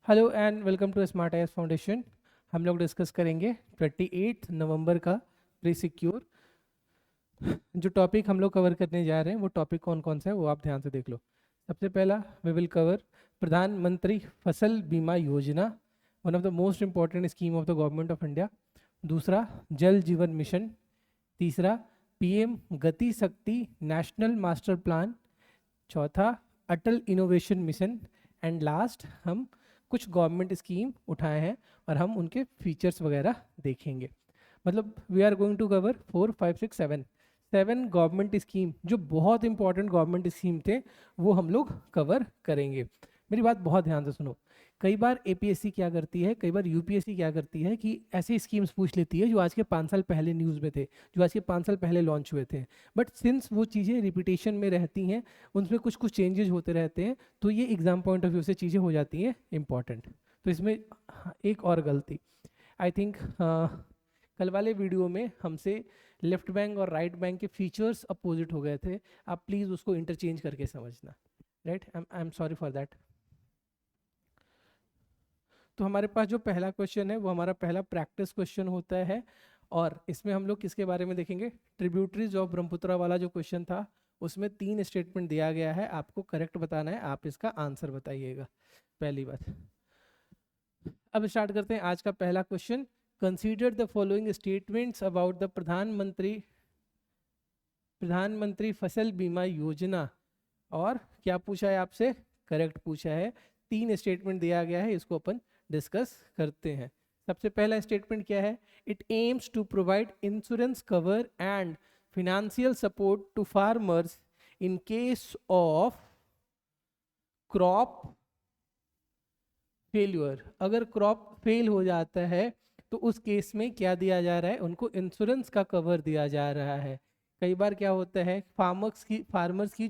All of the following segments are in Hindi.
Hello and welcome to smart IAS foundation. हम लोग डिस्कस करेंगे 28 नवंबर का प्री सिक्योर। जो टॉपिक हम लोग कवर करने जा रहे हैं वो टॉपिक कौन कौन सा है वो आप ध्यान से देख लो। सबसे पहला वी विल कवर प्रधानमंत्री फसल बीमा योजना, one of the most important scheme of the government of India. दूसरा जल जीवन मिशन। तीसरा पीएम गति शक्ति नेशनल मास्टर प्लान। चौथा अटल इनोवेशन मिशन। एंड लास्ट हम कुछ गवर्नमेंट स्कीम उठाए हैं और हम उनके फीचर्स वगैरह देखेंगे। मतलब we are going to cover 4 5 6 7 government scheme जो बहुत इंपॉर्टेंट गवर्नमेंट स्कीम थे वो हम लोग कवर करेंगे। मेरी बात बहुत ध्यान से सुनो। कई बार एपीएससी क्या करती है, कई बार यूपीएससी क्या करती है कि ऐसी स्कीम्स पूछ लेती है जो आज के 5 साल पहले न्यूज़ में थे, जो आज के 5 साल पहले लॉन्च हुए थे। बट सिंस वो चीज़ें रिपीटेशन में रहती हैं, उनमें कुछ कुछ चेंजेस होते रहते हैं, तो ये एग्जाम पॉइंट ऑफ व्यू से चीज़ें हो जाती हैं इंपॉर्टेंट। तो इसमें एक और गलती आई थिंक कल वाले वीडियो में हमसे लेफ्ट बैंक और राइट बैंक के फीचर्स अपोजिट हो गए थे। आप प्लीज़ उसको इंटरचेंज करके समझना, right. I am sorry for that. तो हमारे पास जो पहला क्वेश्चन है वो हमारा पहला प्रैक्टिस क्वेश्चन होता है, और इसमें हम लोग किसके बारे में देखेंगे, ट्रिब्यूटरीज ऑफ ब्रह्मपुत्रा वाला जो क्वेश्चन था उसमें 3 स्टेटमेंट दिया गया है, आपको करेक्ट बताना है, आप इसका आंसर बताइएगा। पहली बात। अब स्टार्ट करते हैं आज का पहला question. Consider the following statements about the प्रधानमंत्री फसल बीमा योजना। और क्या पूछा है आपसे, करेक्ट पूछा है। 3 स्टेटमेंट दिया गया है, इसको अपन डिस्कस करते हैं। सबसे पहला स्टेटमेंट क्या है, it aims to provide insurance cover and financial support to farmers in case of crop failure. अगर क्रॉप फेल हो जाता है तो उस केस में क्या दिया जा रहा है, उनको इंश्योरेंस का कवर दिया जा रहा है। कई बार क्या होता है, फार्मर्स की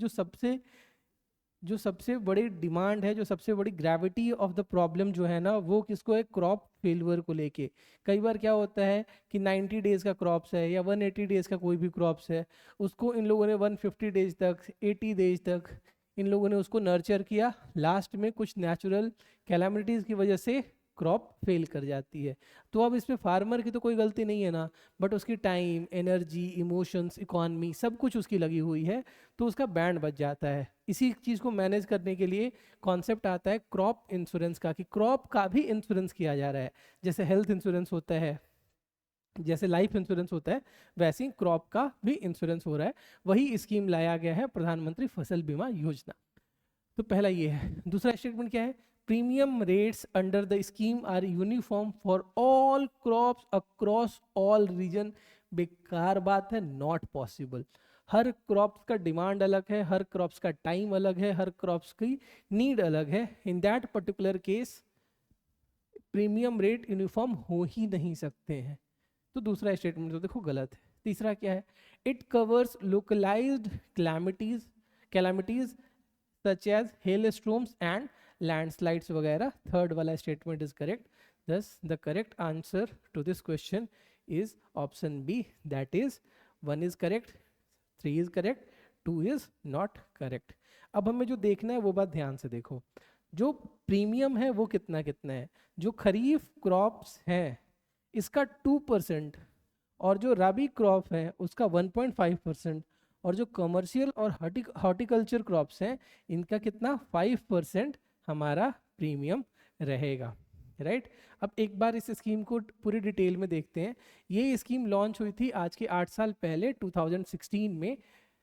जो सबसे बड़ी डिमांड है, जो सबसे बड़ी ग्रेविटी ऑफ द प्रॉब्लम जो है ना, वो किसको है, क्रॉप फेलियर को लेके। कई बार क्या होता है कि 90 डेज का क्रॉप्स है या 180 डेज का कोई भी क्रॉप्स है, उसको इन लोगों ने 150 डेज तक, 80 डेज तक इन लोगों ने उसको नर्चर किया, लास्ट में कुछ नेचुरल कैलामिटीज़ की वजह से क्रॉप फेल कर जाती है। तो अब इसमें फार्मर की तो कोई गलती नहीं है ना, बट उसकी टाइम, एनर्जी, इमोशंस, इकोनॉमी सब कुछ उसकी लगी हुई है, तो उसका बैंड बच जाता है। इसी चीज़ को मैनेज करने के लिए कॉन्सेप्ट आता है क्रॉप इंश्योरेंस का, कि क्रॉप का भी इंश्योरेंस किया जा रहा है। जैसे हेल्थ इंश्योरेंस होता है, जैसे लाइफ इंश्योरेंस होता है, वैसे ही क्रॉप का भी इंश्योरेंस हो रहा है। वही स्कीम लाया गया है प्रधानमंत्री फसल बीमा योजना। तो पहला ये है। दूसरा स्टेटमेंट क्या है, premium rates under the scheme are uniform for all crops across all region. बेकार बात है, नॉट पॉसिबल। हर क्रॉप्स का डिमांड अलग है, हर क्रॉप्स का टाइम अलग है, हर क्रॉप्स की नीड अलग है। In that particular case premium rate uniform हो ही नहीं सकते हैं। तो दूसरा स्टेटमेंट तो देखो गलत है। तीसरा क्या है, it covers localised calamities such as hail storms and landslides वगैरह। थर्ड वाला statement is correct. thus the correct answer to this question is option B, that is 1 is correct, 3 is correct, 2 is not correct। अब हमें जो देखना है वो बात ध्यान से देखो। जो प्रीमियम है वो कितना कितना है, जो खरीफ क्रॉप्स हैं इसका 2%, और जो रबी क्रॉप है उसका 1.5%, और जो कमर्शियल और हॉर्टिकल्चर क्रॉप्स हैं इनका कितना 5% हमारा प्रीमियम रहेगा, राइट। अब एक बार इस स्कीम को पूरी डिटेल में देखते हैं। ये स्कीम लॉन्च हुई थी आज के 8 साल पहले 2016 में।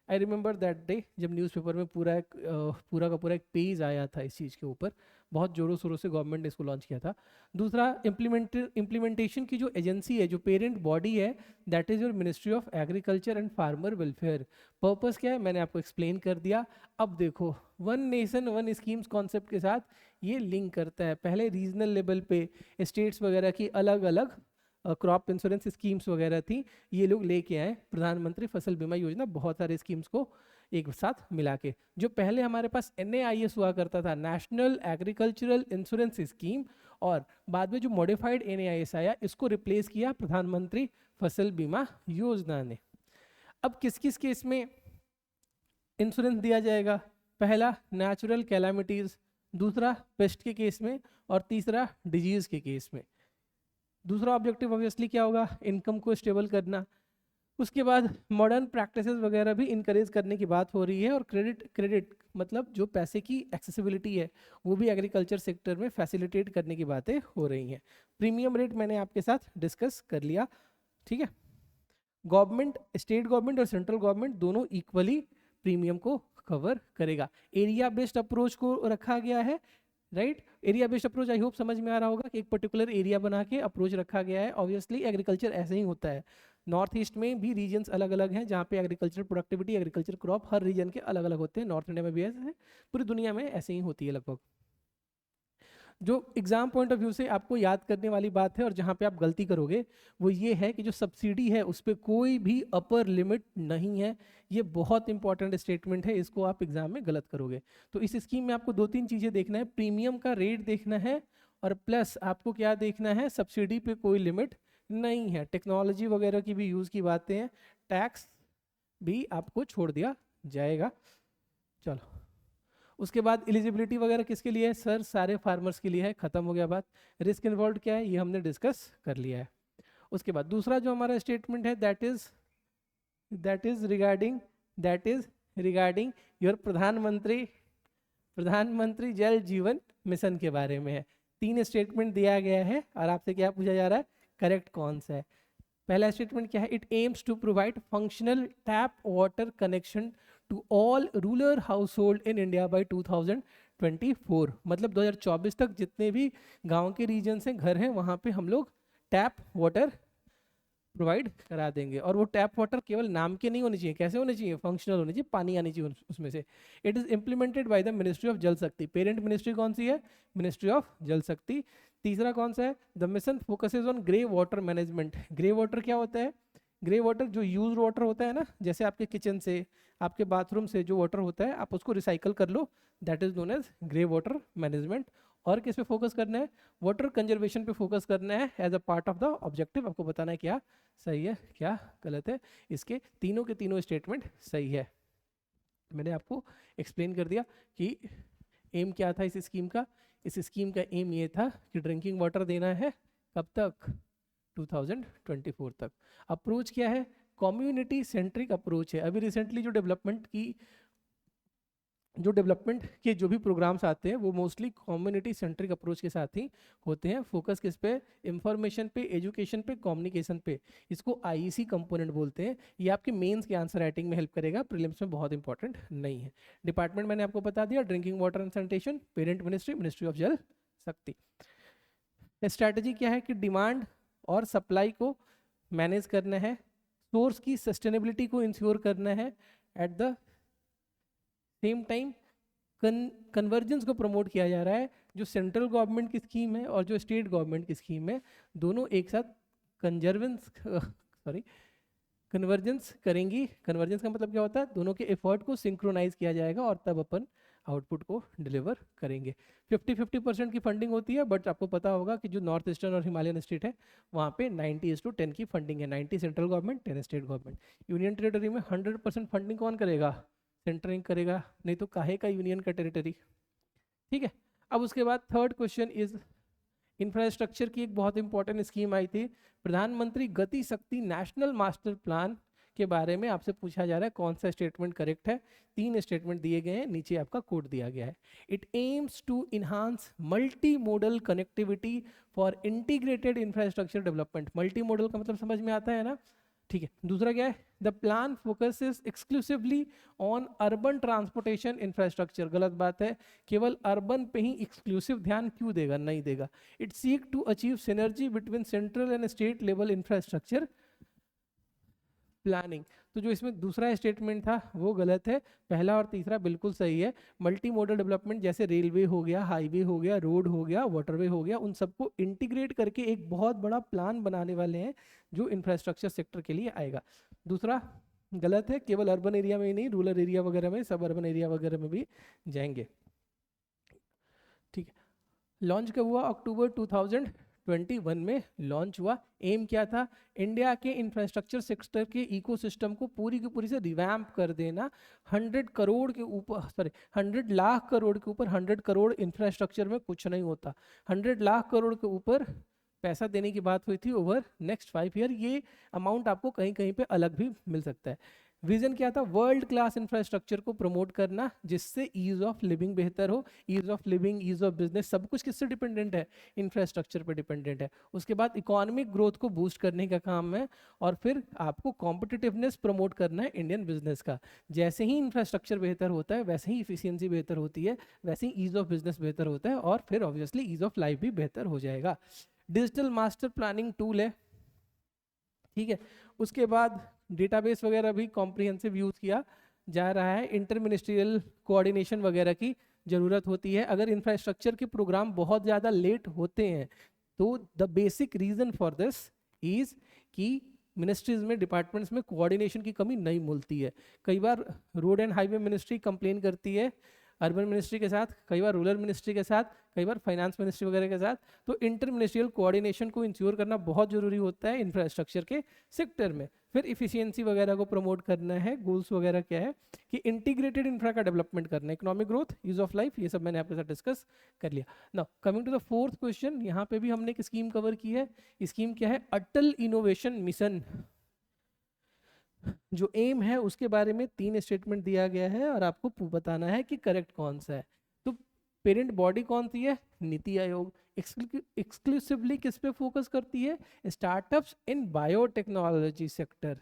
आई रिमेंबर दैट डे जब न्यूज़पेपर में पूरा का पूरा एक पेज आया था इस चीज़ के ऊपर। बहुत जोरों शोरों से गवर्नमेंट ने इसको लॉन्च किया था। दूसरा, इम्प्लीमेंटेशन की जो एजेंसी है, जो पेरेंट बॉडी है, that is your ministry of agriculture and farmer welfare. Purpose क्या है मैंने आपको एक्सप्लेन कर दिया। अब देखो, one nation one schemes concept के साथ ये लिंक करता है। पहले रीजनल लेवल पे स्टेट्स वगैरह की अलग अलग क्रॉप इंश्योरेंस स्कीम्स वगैरह थी, ये लोग लेके आए प्रधानमंत्री फसल बीमा योजना, बहुत सारे स्कीम्स को एक साथ मिला के। जो पहले हमारे पास NAIS हुआ करता था, नेशनल एग्रीकल्चरल इंश्योरेंस स्कीम, और बाद में जो मॉडिफाइड NAIS आया, इसको रिप्लेस किया प्रधानमंत्री फसल बीमा योजना ने। अब किस किस केस में इंश्योरेंस दिया जाएगा, पहला नेचुरल कैलामिटीज, दूसरा पेस्ट के केस में, और तीसरा डिजीज के केस में। दूसरा ऑब्जेक्टिव ऑब्वियसली क्या होगा, इनकम को स्टेबल करना। उसके बाद मॉडर्न प्रैक्टिसेस वगैरह भी इनकरेज करने की बात हो रही है, और क्रेडिट मतलब जो पैसे की एक्सेसिबिलिटी है वो भी एग्रीकल्चर सेक्टर में फैसिलिटेट करने की बातें हो रही हैं। प्रीमियम रेट मैंने आपके साथ डिस्कस कर लिया, ठीक है। गवर्नमेंट, स्टेट गवर्नमेंट और सेंट्रल गवर्नमेंट दोनों इक्वली प्रीमियम को कवर करेगा। एरिया बेस्ड अप्रोच को रखा गया है, right. Area based approach I hope समझ में आ रहा होगा कि एक पर्टिकुलर एरिया बना के अप्रोच रखा गया है। ऑब्वियसली एग्रीकल्चर ऐसे ही होता है, नॉर्थ ईस्ट में भी रीजन्स अलग अलग हैं जहाँ पे एग्रीकल्चर प्रोडक्टिविटी, एग्रीकल्चर क्रॉप हर रीजन के अलग अलग होते हैं। नॉर्थ इंडिया में भी ऐसे है, पूरी दुनिया में ऐसे ही होती है लगभग। जो एग्जाम पॉइंट ऑफ व्यू से आपको याद करने वाली बात है और जहाँ पे आप गलती करोगे वो ये है कि जो सब्सिडी है उस पर कोई भी अपर लिमिट नहीं है। ये बहुत इंपॉर्टेंट स्टेटमेंट है, इसको आप एग्जाम में गलत करोगे। तो इस स्कीम में आपको दो तीन चीज़ें देखना है, प्रीमियम का रेट देखना है, और प्लस आपको क्या देखना है, सब्सिडी पे कोई लिमिट नहीं है। टेक्नोलॉजी वगैरह की भी यूज़ की बातें हैं, टैक्स भी आपको छोड़ दिया जाएगा। चलो, उसके बाद एलिजिबिलिटी वगैरह किसके लिए है सर, सारे फार्मर्स के लिए है, खत्म हो गया बात। रिस्क इन्वॉल्व क्या है ये हमने डिस्कस कर लिया है। उसके बाद दूसरा जो हमारा स्टेटमेंट है दैट इज रिगार्डिंग योर प्रधानमंत्री जल जीवन मिशन के बारे में है। 3 स्टेटमेंट दिया गया है और आपसे क्या पूछा जा रहा है, करेक्ट कौन सा है। पहला स्टेटमेंट क्या है, it aims to provide functional tap water connection to all rural household in India by 2024। मतलब 2024 तक जितने भी गांव के रीजन से घर हैं वहां पे हम लोग टैप वाटर प्रोवाइड करा देंगे। और वो टैप वाटर केवल नाम के नहीं होने चाहिए, कैसे होने चाहिए, फंक्शनल होने चाहिए, पानी आनी चाहिए उसमें से। It is implemented by the ministry of जल शक्ति। पेरेंट मिनिस्ट्री कौन सी है, मिनिस्ट्री ऑफ जल शक्ति। तीसरा कौन सा है, the mission focuses on grey water management. Grey water क्या होता है, ग्रे वाटर जो यूज वाटर होता है ना, जैसे आपके किचन से, आपके बाथरूम से जो वाटर होता है आप उसको रिसाइकल कर लो, that is known as grey water management. और किस पे फोकस करना है, वाटर कंजर्वेशन पे फोकस करना है as a part of the objective. आपको बताना है क्या सही है क्या गलत है। इसके तीनों के तीनों स्टेटमेंट सही है। मैंने आपको एक्सप्लेन कर दिया कि एम क्या था इस स्कीम का। इस स्कीम का एम ये था कि ड्रिंकिंग वाटर देना है कब तक, 2024 तक। अप्रोच क्या है, कम्युनिटी सेंट्रिक अप्रोच है। अभी रिसेंटली जो डेवलपमेंट के जो भी प्रोग्राम्स आते हैं वो मोस्टली कम्युनिटी सेंट्रिक अप्रोच के साथ ही होते हैं। फोकस किस पे, इंफॉर्मेशन पे, एजुकेशन पे, कम्युनिकेशन पे। इसको आईईसी कंपोनेंट बोलते हैं। ये आपके मेंस के आंसर राइटिंग में हेल्प करेगा, प्रीलिम्स में बहुत इंपॉर्टेंट नहीं है। डिपार्टमेंट मैंने आपको बता दिया, drinking water and sanitation, parent ministry, ministry of जल शक्ति। स्ट्रैटेजी क्या है कि डिमांड और सप्लाई को मैनेज करना है, सोर्स की सस्टेनेबिलिटी को इंश्योर करना है, at the same time convergence को प्रमोट किया जा रहा है। जो सेंट्रल गवर्नमेंट की स्कीम है और जो स्टेट गवर्नमेंट की स्कीम है दोनों एक साथ कन्वर्जेंस करेंगी। कन्वर्जेंस का मतलब क्या होता है, दोनों के एफर्ट को सिंक्रोनाइज किया जाएगा और तब अपन आउटपुट को डिलीवर करेंगे। 50-50% की फंडिंग होती है, बट आपको पता होगा कि जो नॉर्थ ईस्टर्न और हिमालयन स्टेट है वहाँ पे 90:10 की फंडिंग है। 90 central government, 10 state government. Union territory में 100% फंडिंग कौन करेगा, सेंटरिंग करेगा, नहीं तो काहे का यूनियन का टेरिटरी, ठीक है। अब उसके बाद थर्ड क्वेश्चन इज इंफ्रास्ट्रक्चर की एक बहुत इंपॉर्टेंट स्कीम आई थी, प्रधानमंत्री गति शक्ति नेशनल मास्टर प्लान के बारे में आपसे पूछा जा रहा है कौन सा स्टेटमेंट करेक्ट है। 3 स्टेटमेंट दिए गए हैं, नीचे आपका कोड दिया गया है। It aims to enhance multi modal connectivity for integrated infrastructure development. Multi modal का मतलब समझ में आता है ना, ठीक है। दूसरा क्या है, the plan focuses exclusively on urban transportation infrastructure. गलत बात है, केवल अर्बन पे ही एक्सक्लूसिव ध्यान क्यों देगा, नहीं देगा। It seek to achieve synergy between central and state level infrastructure planning. तो जो इसमें दूसरा स्टेटमेंट था वो गलत है, पहला और तीसरा बिल्कुल सही है। मल्टी मॉडल डेवलपमेंट जैसे रेलवे हो गया, हाईवे हो गया, रोड हो गया, वाटरवे हो गया, उन सबको इंटीग्रेट करके एक बहुत बड़ा प्लान बनाने वाले हैं जो इंफ्रास्ट्रक्चर सेक्टर के लिए आएगा। दूसरा गलत है, केवल अर्बन एरिया में ही नहीं, रूरल एरिया वगैरह में, सब अर्बन एरिया वगैरह में भी जाएंगे, ठीक है। लॉन्च कब हुआ, अक्टूबर 2021 में लॉन्च हुआ। एम क्या था? इंडिया के इंफ्रास्ट्रक्चर सेक्टर के इकोसिस्टम को पूरी की पूरी से रिवैम्प कर देना। 100 करोड़ के ऊपर, सॉरी 100 लाख करोड़ के ऊपर, 100 करोड़ इंफ्रास्ट्रक्चर में कुछ नहीं होता, 100 लाख करोड़ के ऊपर पैसा देने की बात हुई थी ओवर नेक्स्ट 5 ईयर। ये अमाउंट आपको कहीं कहीं पे अलग भी मिल सकता है। विजन क्या था? वर्ल्ड क्लास इंफ्रास्ट्रक्चर को प्रमोट करना जिससे ईज ऑफ लिविंग बेहतर हो। Ease of living, ease of business, सब कुछ किससे डिपेंडेंट है? इंफ्रास्ट्रक्चर पे डिपेंडेंट है। उसके बाद इकोनॉमिक ग्रोथ को बूस्ट करने का काम है, और फिर आपको कॉम्पिटिटिवनेस प्रमोट करना है इंडियन बिजनेस का। जैसे ही इंफ्रास्ट्रक्चर बेहतर होता है वैसे ही इफिशियंसी बेहतर होती है, वैसे ही ईज ऑफ बिजनेस बेहतर होता है, और फिर ऑब्वियसली ईज ऑफ लाइफ भी बेहतर हो जाएगा। डिजिटल मास्टर प्लानिंग टूल है, ठीक है। उसके बाद डेटाबेस वगैरह भी कॉम्प्रिहेंसिव यूज किया जा रहा है। इंटर मिनिस्ट्रियल कोऑर्डिनेशन वगैरह की जरूरत होती है। अगर इंफ्रास्ट्रक्चर के प्रोग्राम बहुत ज़्यादा लेट होते हैं तो the basic reason for this is कि मिनिस्ट्रीज में, डिपार्टमेंट्स में कोऑर्डिनेशन की कमी नहीं मिलती है। कई बार road and highway ministry complain करती है अर्बन मिनिस्ट्री के साथ, कई बार रूरल मिनिस्ट्री के साथ, कई बार फाइनेंस मिनिस्ट्री वगैरह के साथ। तो इंटर मिनिस्ट्रियल कोऑर्डिनेशन को इंश्योर करना बहुत जरूरी होता है इंफ्रास्ट्रक्चर के सेक्टर में। फिर इफिशियंसी वगैरह को प्रमोट करना है। गोल्स वगैरह क्या है कि इंटीग्रेटेड इंफ्रा का डेवलपमेंट करना है, economic growth, use of life, ये सब मैंने आपके साथ डिस्कस कर लिया। Now coming to the fourth question, यहाँ पे भी हमने एक स्कीम कवर की है। स्कीम क्या है? अटल इनोवेशन मिशन। जो एम है उसके बारे में 3 स्टेटमेंट दिया गया है और आपको बताना है कि करेक्ट कौन सा है। तो पेरेंट बॉडी कौन सी है? नीति आयोग। एक्सक्लूसिवली किस पे फोकस करती है? Startups in biotechnology sector.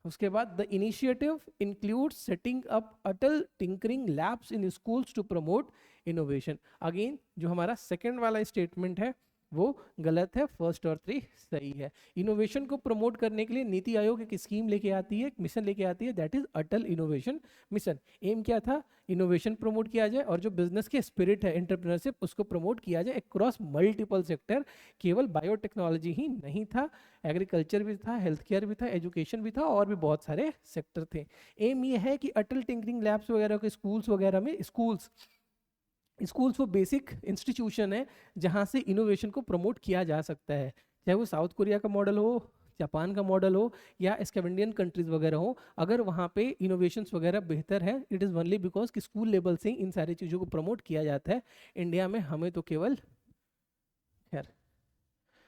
उसके बाद the initiative include setting up Atal tinkering labs in schools to promote innovation. Again जो हमारा सेकेंड वाला स्टेटमेंट है वो गलत है, फर्स्ट और 3 सही है। इनोवेशन को प्रमोट करने के लिए नीति आयोग एक स्कीम लेके आती है, एक मिशन लेके आती है, that is Atal innovation mission. Aim क्या था? इनोवेशन प्रमोट किया जाए और जो बिजनेस के स्पिरिट है, एंटरप्रेन्योरशिप, उसको प्रमोट किया जाए अक्रॉस मल्टीपल सेक्टर। केवल बायोटेक्नोलॉजी ही नहीं था, एग्रीकल्चर भी था, हेल्थ केयर भी था, एजुकेशन भी था, और भी बहुत सारे सेक्टर थे। एम ये है कि अटल टिंकरिंग लैब्स वगैरह के स्कूल्स वगैरह में, स्कूल्स वो बेसिक इंस्टीट्यूशन है जहाँ से इनोवेशन को प्रमोट किया जा सकता है, चाहे वो साउथ कोरिया का मॉडल हो, जापान का मॉडल हो, या स्कैंडिनेवियन कंट्रीज वगैरह हो। अगर वहाँ पे इनोवेशंस वगैरह बेहतर है, इट इज़ ओनली बिकॉज कि स्कूल लेवल से इन सारी चीज़ों को प्रमोट किया जाता है। इंडिया में हमें तो केवल, खैर,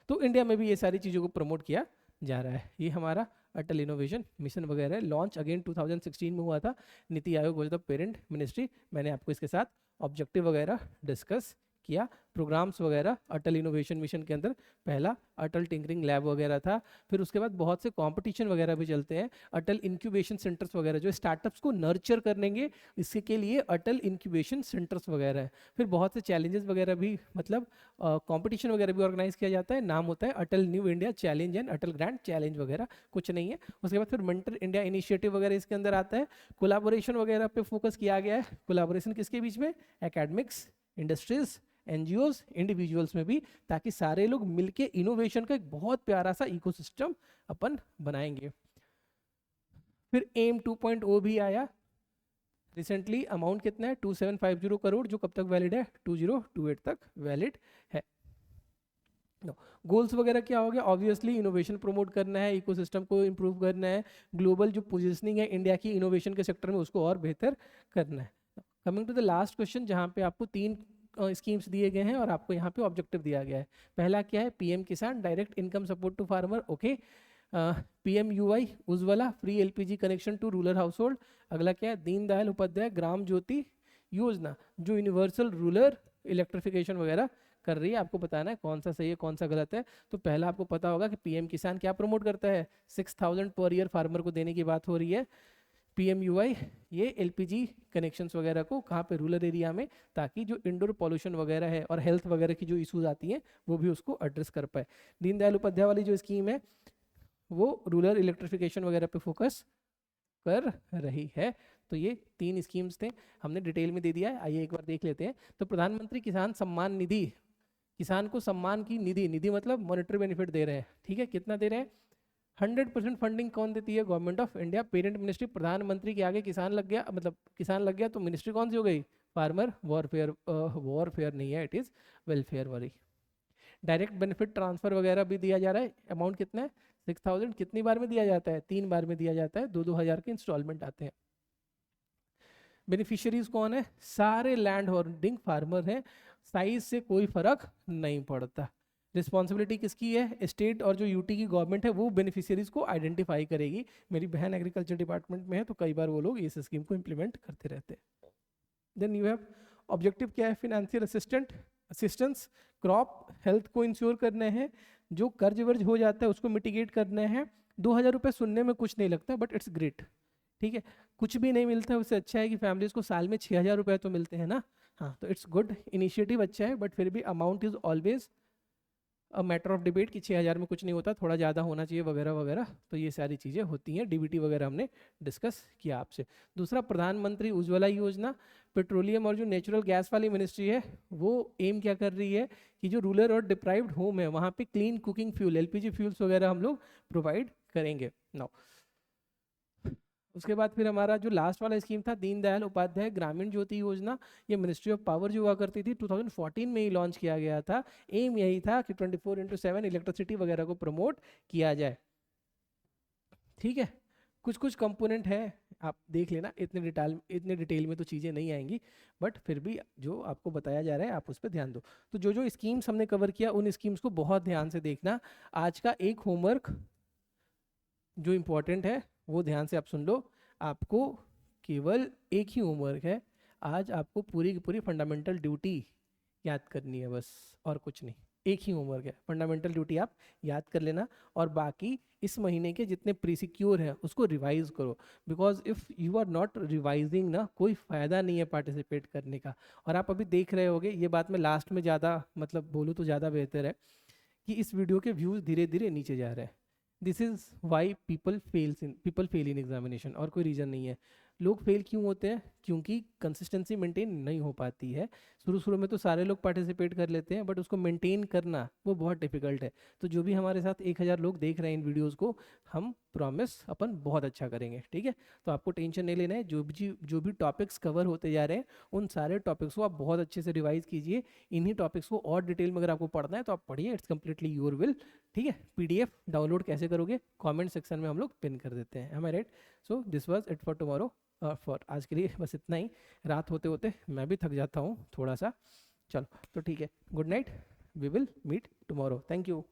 तो इंडिया में भी ये सारी चीज़ों को प्रमोट किया जा रहा है। ये हमारा अटल इनोवेशन मिशन वगैरह है। लॉन्च अगेन 2016 में हुआ था। NITI Aayog was the parent ministry. मैंने आपको इसके साथ ऑब्जेक्टिव वगैरह डिस्कस किया। प्रोग्राम्स वगैरह अटल इनोवेशन मिशन के अंदर पहला अटल टिंकरिंग लैब वगैरह था। फिर उसके बाद बहुत से कंपटीशन वगैरह भी चलते हैं। अटल इंक्यूबेशन सेंटर्स वगैरह जो स्टार्टअप्स को नर्चर करेंगे, इसके लिए अटल इंक्यूबेशन सेंटर्स वगैरह है। फिर बहुत से चैलेंजेस वगैरह भी, मतलब कंपटीशन वगैरह भी ऑर्गेनाइज किया जाता है। नाम होता है Atal new India challenge and Atal grand challenge वगैरह, कुछ नहीं है। उसके बाद फिर मेंटर इंडिया इनिशिएटिव वगैरह इसके अंदर आता है। कोलैबोरेशन वगैरह पे फोकस किया गया है। कोलैबोरेशन किसके बीच में? एकेडमिक्स, इंडस्ट्रीज, एनजीओस, इंडिविजुअल्स में भी, ताकि सारे लोग मिलके इनोवेशन का एक बहुत प्यारा सा इकोसिस्टम अपन बनाएंगे। फिर एम 2.0 भी आया रिसेंटली। अमाउंट कितना है? 2750 करोड़, जो कब तक वैलिड है? 2028 तक वैलिड है। गोल्स वगैरह क्या हो गया? ऑब्वियसली इनोवेशन प्रमोट करना है, इकोसिस्टम को इंप्रूव करना है, ग्लोबल जो पोजीशनिंग है इंडिया की इनोवेशन के सेक्टर में उसको और बेहतर करना है। Coming to the last question, जहाँ पे आपको 3 स्कीम्स दिए गए हैं और आपको यहाँ पे ऑब्जेक्टिव दिया गया है। पहला क्या है? PM Kisan direct income support to farmer, okay. PM UI Ujjwala free LPG connection to rural household. अगला क्या है? दीनदयाल उपाध्याय ग्राम ज्योति योजना, जो यूनिवर्सल रूरल इलेक्ट्रिफिकेशन वगैरह कर रही है। आपको बताना है कौन सा सही है, कौन सा गलत है। तो पहला आपको पता होगा कि पीएम किसान क्या प्रमोट करता है? 6000 पर ईयर फार्मर को देने की बात हो रही है। पीएम यूआई ये एलपीजी कनेक्शंस वगैरह को कहाँ पे? रूरल एरिया में, ताकि जो इंडोर पॉल्यूशन वगैरह है और हेल्थ वगैरह की जो इश्यूज आती हैं वो भी उसको एड्रेस कर पाए। दीनदयाल उपाध्याय वाली जो स्कीम है वो रूरल इलेक्ट्रिफिकेशन वगैरह पे फोकस कर रही है। तो ये 3 स्कीम्स थे, हमने डिटेल में दे दिया है। आइए एक बार देख लेते हैं। तो प्रधानमंत्री किसान सम्मान निधि, किसान को सम्मान की निधि, निधि मतलब मॉनेटरी बेनिफिट दे रहे हैं, ठीक है। कितना दे रहे हैं? 100% फंडिंग कौन देती है? Government of India. Parent ministry, प्रधानमंत्री के आगे किसान लग गया, मतलब किसान लग गया तो मिनिस्ट्री कौन सी हो गई? फार्मर वॉरफेयर, वॉरफेयर नहीं है, इट इज वेलफेयर वाली। डायरेक्ट बेनिफिट ट्रांसफर वगैरह भी दिया जा रहा है। अमाउंट कितना है 6000, कितनी बार में दिया जाता है 3 बार में दिया जाता है, 2-2000 के इंस्टॉलमेंट आते हैं। बेनिफिशियरीज कौन है, सारे लैंड होल्डिंग फार्मर हैं, साइज से कोई फर्क नहीं पड़ता। रिस्पॉन्सिबिलिटी किसकी है, स्टेट और जो यूटी की गवर्नमेंट है वो बेनिफिशियरीज को आइडेंटिफाई करेगी। मेरी बहन एग्रीकल्चर डिपार्टमेंट में है तो कई बार वो लोग इस स्कीम को इम्प्लीमेंट करते रहते हैं। देन यू हैव ऑब्जेक्टिव क्या है, फिनेंशियल असिस्टेंस, क्रॉप हेल्थ को इंश्योर करने हैं, जो कर्ज वर्ज हो जाता है उसको मिटिगेट करने हैं। 2000 रुपये सुनने में कुछ नहीं लगता बट इट्स ग्रेट, ठीक है। कुछ भी नहीं मिलता है उससे अच्छा है कि फैमिलीज को साल में 6000 रुपये तो मिलते हैं ना, हाँ, तो इट्स गुड इनिशिएटिव, अच्छा है, बट फिर भी amount is always a matter of debate कि 6000 में कुछ नहीं होता, थोड़ा ज़्यादा होना चाहिए वगैरह वगैरह। तो ये सारी चीज़ें होती हैं, डीबीटी वगैरह हमने डिस्कस किया आपसे। दूसरा, प्रधानमंत्री उज्ज्वला योजना, पेट्रोलियम और जो नेचुरल गैस वाली मिनिस्ट्री है वो एम क्या कर रही है कि जो रूरल और डिप्राइव्ड होम है वहाँ पे clean cooking fuel, LPG fuels वगैरह हम लोग प्रोवाइड करेंगे। नाउ उसके बाद फिर हमारा जो लास्ट वाला स्कीम था दीनदयाल उपाध्याय ग्रामीण ज्योति योजना, ये मिनिस्ट्री ऑफ पावर जो हुआ करती थी 2014 में ही लॉन्च किया गया था। एम यही था कि 24/7 इलेक्ट्रिसिटी वगैरह को प्रमोट किया जाए, ठीक है। कुछ कुछ कंपोनेंट है, आप देख लेना, इतने डिटेल में तो चीज़ें नहीं आएंगी, बट फिर भी जो आपको बताया जा रहा है आप उस पर ध्यान दो। तो जो जो स्कीम्स हमने कवर किया उन स्कीम्स को बहुत ध्यान से देखना। आज का एक होमवर्क जो इम्पोर्टेंट है वो ध्यान से आप सुन लो। आपको केवल एक ही होमवर्क है आज, आपको पूरी की पूरी फंडामेंटल ड्यूटी याद करनी है बस, और कुछ नहीं। एक ही होमवर्क है, फंडामेंटल ड्यूटी आप याद कर लेना, और बाकी इस महीने के जितने प्रीसिक्योर हैं उसको रिवाइज करो। Because if you are not revising ना, कोई फ़ायदा नहीं है पार्टिसिपेट करने का। और आप अभी देख रहे होगे, ये बात मैं लास्ट में ज़्यादा मतलब बोलूँ तो ज़्यादा बेहतर है, कि इस वीडियो के व्यूज़ धीरे धीरे नीचे जा रहे हैं। This is why people fail in examination, और कोई रीज़न नहीं है। लोग फेल क्यों होते हैं, क्योंकि कंसिस्टेंसी मेंटेन नहीं हो पाती है। शुरू में तो सारे लोग पार्टिसिपेट कर लेते हैं बट उसको मेंटेन करना वो बहुत डिफिकल्ट है। तो जो भी हमारे साथ 1000 लोग देख रहे हैं इन वीडियोज़ को, हम प्रॉमिस अपन बहुत अच्छा करेंगे, ठीक है। तो आपको टेंशन नहीं लेना है, जो भी टॉपिक्स कवर होते जा रहे हैं उन सारे टॉपिक्स को आप बहुत अच्छे से रिवाइज कीजिए। इन्हीं टॉपिक्स को और डिटेल में अगर आपको पढ़ना है तो आप पढ़िए, इट्स कम्प्लीटली योर विल, ठीक है। पीडीएफ डाउनलोड कैसे करोगे, कमेंट सेक्शन में हम लोग पिन कर देते हैं, am I right. So this was it for tomorrow, for आज के लिए बस इतना ही। रात होते होते मैं भी थक जाता हूँ थोड़ा सा, चलो तो ठीक है, good night, we will meet tomorrow, thank you.